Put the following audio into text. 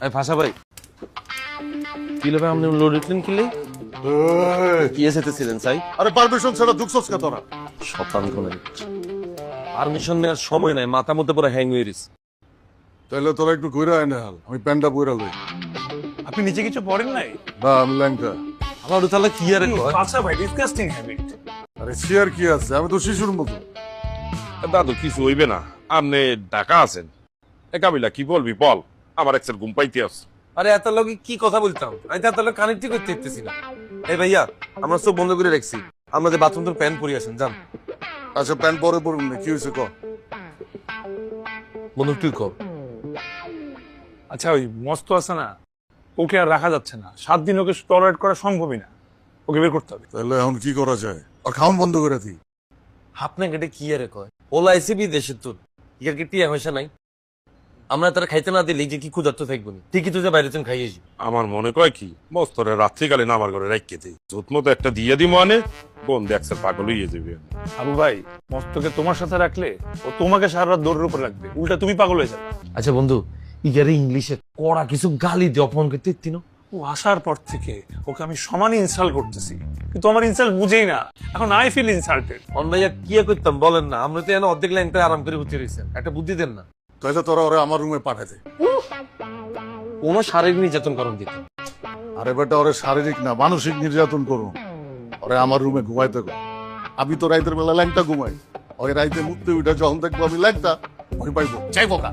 ভাষা ভাই কি লোভে আপনি লোড উঠলেন কিলে কি এসেছিলেন সাই? আরে পারমিশন ছাড়া ঢুকছস কে তোরা? শতান কোনে পারমিশন নেওয়ার সময় নাই, মাথা মধ্যে পুরো হ্যাং হয়ে গেছে। তাহলে তোরা একটু ঘুরে আয় না, আমি প্যান্ডা বইরা লই। আপনি নিচে কিছু পড়েন নাই? না আমি ল্যাংটা। আমার তাহলে কি আর কয়? আচ্ছা ভাই, ডিসকাস্টিং হ্যাবিট। আরে চেয়ার কি আছে, আমি তো শিশুর মতো। দাদু কিছু হইবে না, আপনি ঢাকা আছেন। এ কাবিলা কি বলবি বল, আমার এক্সের ঘুম পাইতে আস। আরে এত লোক কি কথা বলতাম, আমি তো এত লোক কানেক্টই করতে ইচ্ছেছি না। এই ভাইয়া আমরা সব বন্ধ করে রাখছি, আমরা যে বাথরুম তো প্যান পরি আসেন যান। আচ্ছা প্যান্ট পরে পড়ুন না, কি হয়েছে ক? বন্ধু তুই কর। আচ্ছা ওই মস্ত আছে না, ওকে আর রাখা যাচ্ছে না। 7 দিন ওকে টলারেট করা সম্ভবই না, ওকে বের করতে হবে। তাহলে এখন কি করা যায়? আর খাওন বন্ধ করে দিই। আপনাকে এটা কি আর কয়? ওলা আইসি বিদেশের তোর ইয়ার কি টিয়া পয়সা নাই? আমরা তারা খাইতে না দিলে যে কি ক্ষুধার্ত থাকবো না, ঠিকই তো যে বাইরে তুমি খাইয়েছি। আমার মনে কয় কি মস্তরে রাত্রিকালীন আমার ঘরে রাখিয়ে দিই, জোত মতো একটা দিয়ে দিব, মানে কোন দেখছেন পাগল হইয়ে যাবে। আবু ভাই, মস্তকে তোমার সাথে রাখলে ও তোমাকে সারা রাত দৌড়ের উপর রাখবে, উল্টা তুমি পাগল হয়ে যাবে। আচ্ছা বন্ধু, ইয়ারে ইংলিশে কড়া কিছু গালি দিয়ে অপমান করতে ইত্তি না? ও আসার পর থেকে ওকে আমি সমানই ইনসাল্ট করতেছি, কিন্তু আমার ইনসাল্ট বুঝেই না। এখন আই ফিল ইনসাল্টেড। অন ভাইয়া কি করতাম বলেন না, আমরা তো এখানে অর্ধেক লাইনটা আরাম করে উঠতে রয়েছেন, একটা বুদ্ধি দেন না। তাহলে তোরা ওরা আমার রুমে পাঠাতে। কোনো শারীরিক নির্যাতন করণ দিত। আরে বেটা ওরে শারীরিক না মানসিক নির্যাতন করুন, ওরে আমার রুমে ঘুমাইতে গো। আমি তো রাইতের বেলা ল্যাংটা ঘুমাই, ওই রাইতে মুক্তি উঠে যখন দেখবো আমি ল্যাংটা, ওই পাইবো চাইবো কা।